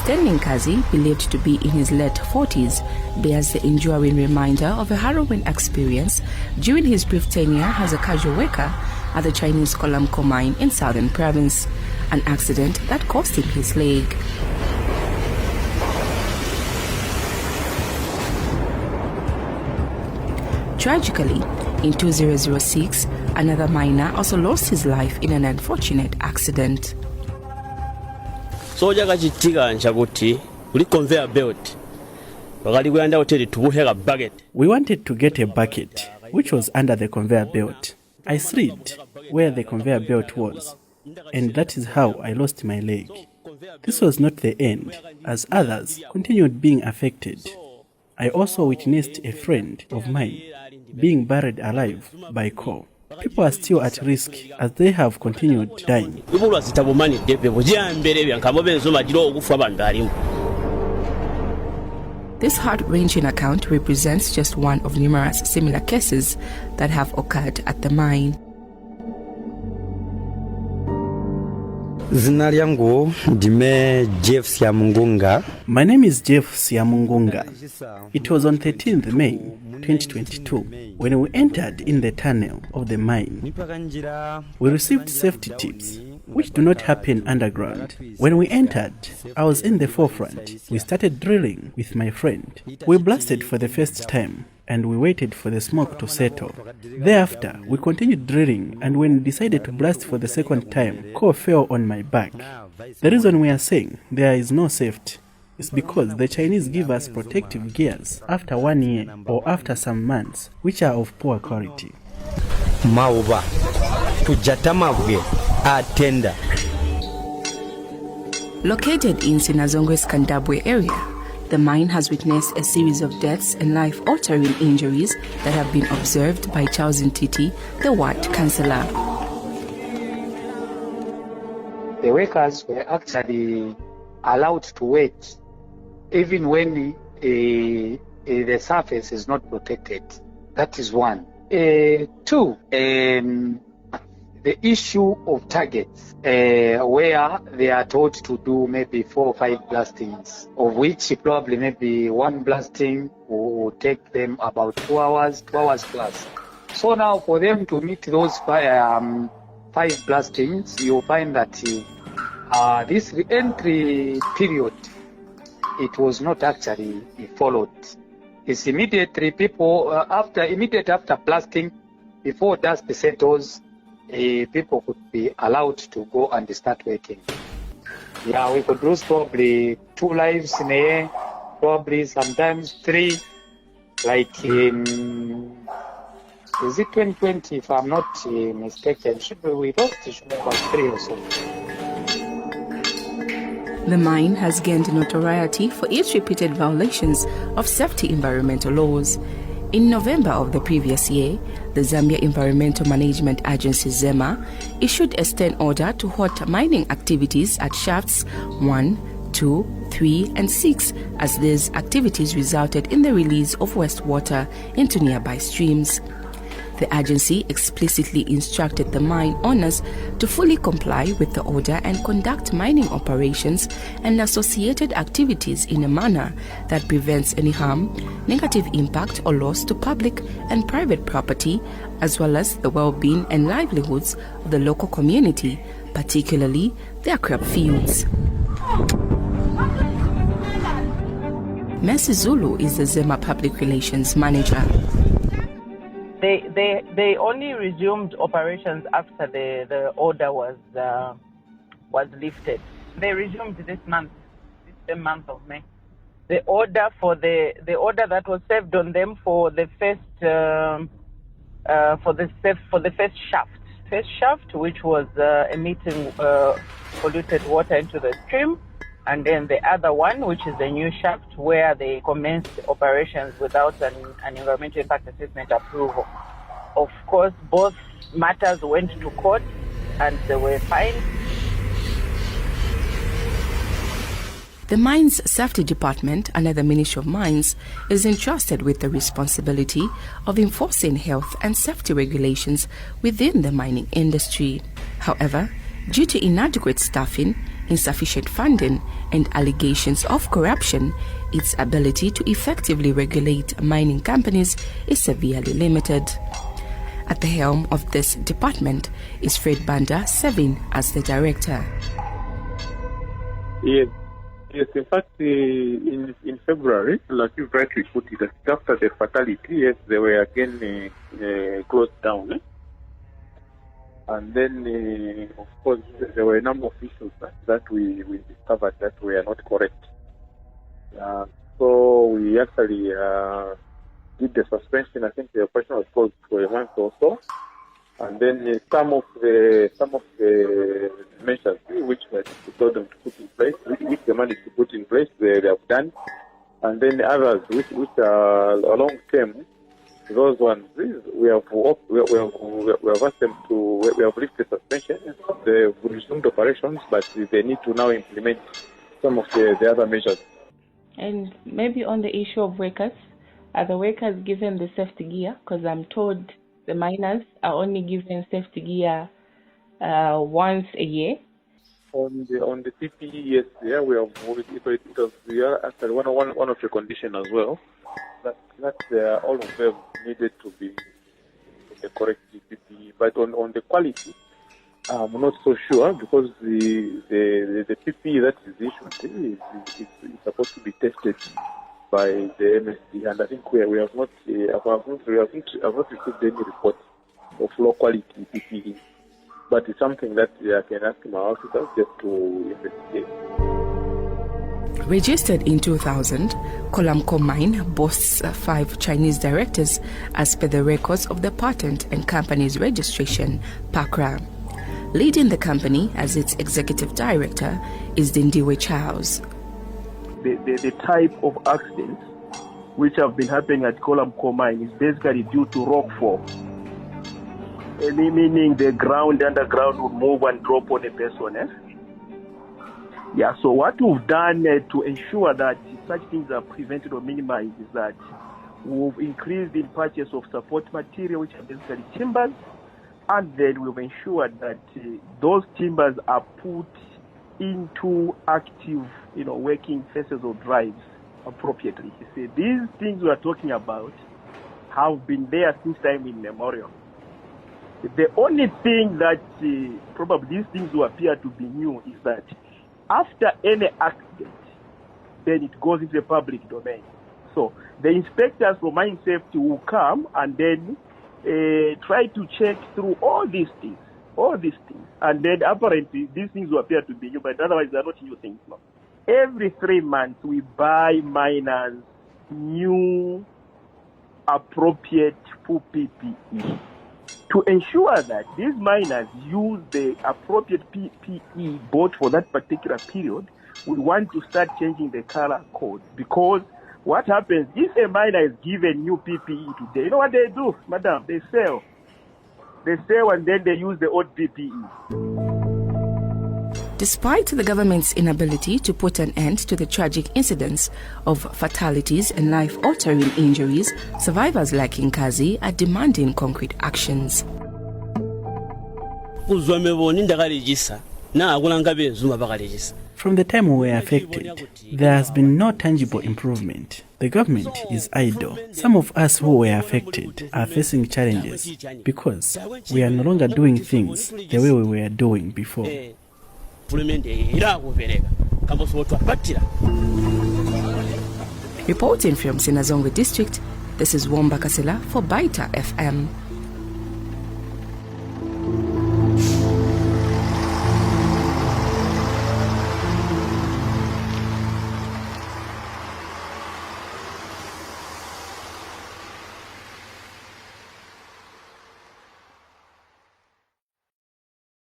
Stanley Kazi, believed to be in his late 40s, bears the enduring reminder of a harrowing experience during his brief tenure as a casual worker at the Chinese Kolamco mine in Southern Province, an accident that cost him his leg. Tragically, in 2006, another miner also lost his life in an unfortunate accident. Soja kachitika nchakuti uli conveyor belt. We wanted to get a bucket, which was under the conveyor belt. I slid where the conveyor belt was, and that is how I lost my leg. This was not the end, as others continued being affected. I also witnessed a friend of mine being buried alive by coal. People are still at risk as they have continued dying. This heart-wrenching account represents just one of numerous similar cases that have occurred at the mine. My name is Jeff Siamungunga. It was on 13th May 2022 when we entered in the tunnel of the mine. We received safety tips, which do not happen underground. When we entered, I was in the forefront. We started drilling with my friend. We blasted for the first time, and we waited for the smoke to settle. Thereafter, we continued drilling, and when we decided to blast for the second time, coal fell on my back. The reason we are saying there is no safety is because the Chinese give us protective gears after 1 year or after some months, which are of poor quality. Mauba tujatamavye atenda. Located in Sinazongwe's Kandabwe area, the mine has witnessed a series of deaths and life-altering injuries that have been observed by Charles Ntiti, the ward councillor. The workers were actually allowed to wait even when the surface is not protected. That is one. Two, the issue of targets, where they are told to do maybe 4 or 5 blastings, of which probably maybe one blasting will take them about 2 hours plus. So now for them to meet those 5 blastings, you'll find that this re-entry period, it was not actually followed. It's immediately people, immediately after blasting, before dust settles, people could be allowed to go and start working. Yeah, we could lose probably 2 lives in a year, probably sometimes 3, like is it 2020, if I'm not mistaken, we lost about 3 or so. The mine has gained notoriety for its repeated violations of safety environmental laws. In November of the previous year, the Zambia Environmental Management Agency ZEMA issued a stand order to halt mining activities at shafts 1, 2, 3 and 6 as these activities resulted in the release of wastewater into nearby streams. The agency explicitly instructed the mine owners to fully comply with the order and conduct mining operations and associated activities in a manner that prevents any harm, negative impact or loss to public and private property, as well as the well-being and livelihoods of the local community, particularly their crop fields. Mercy Zulu is the ZEMA Public Relations Manager. They only resumed operations after the order was lifted. They resumed this month, the month of May. The order that was served on them for the first shaft, which was emitting polluted water into the stream, and then the other one, which is the new shaft, where they commenced operations without an environmental impact assessment approval. Of course, both matters went to court and they were fined. The Mines Safety Department under the Ministry of Mines is entrusted with the responsibility of enforcing health and safety regulations within the mining industry. However, due to inadequate staffing, insufficient funding, and allegations of corruption, its ability to effectively regulate mining companies is severely limited. At the helm of this department is Fred Banda, serving as the director. Yes, in fact, in February, like you rightly put it, after the fatality, yes, they were again closed down. And then, of course, there were a number of issues that we discovered that were not correct. So we actually did the suspension. I think the operation was closed for a month or so. And then some of the measures which were told them to put in place, which they managed to put in place, they have done. And then others which are long term, those ones we have asked them to. We have lifted suspension. They've resumed operations, but they need to now implement some of the other measures. And maybe on the issue of workers, are the workers given the safety gear? Because I'm told the miners are only given safety gear once a year. On the PPE, yes, yeah, we have. It was actually one of the conditions as well. That all of them needed to be the correct PPE. But on the quality, I'm not so sure, because the PPE that is issued is supposed to be tested by the MSD, and I think we have not received any report of low quality PPE. But it's something that I can ask my officers just to investigate. Registered in 2000, Kolamco Mine boasts 5 Chinese directors as per the records of the Patent and Companies Registration, PACRA. Leading the company as its executive director is Dindiwe Charles. The type of accidents which have been happening at Kolamco Mine is basically due to rockfall. Meaning the ground underground would move and drop on a person. Yeah, so what we've done to ensure that such things are prevented or minimized is that we've increased in purchase of support material, which are basically timbers, and then we've ensured that those timbers are put into active, working faces or drives appropriately. You see, these things we are talking about have been there since time immemorial. The only thing that probably these things will appear to be new is that after any accident, then it goes into the public domain. So the inspectors from mine safety will come and then try to check through all these things. And then apparently these things will appear to be new, but otherwise they're not new things. No. Every 3 months we buy miners new appropriate full PPE to ensure that these miners use the appropriate PPE bought for that particular period. We want to start changing the color code, because what happens if a miner is given new PPE today, you know what they do, madam? They sell and then they use the old PPE. Despite the government's inability to put an end to the tragic incidents of fatalities and life-altering injuries, survivors like Nkazi are demanding concrete actions. From the time we were affected, there has been no tangible improvement. The government is idle. Some of us who were affected are facing challenges because we are no longer doing things the way we were doing before. Reporting from Sinazongwe District, this is Wamba Kasela for Baita FM.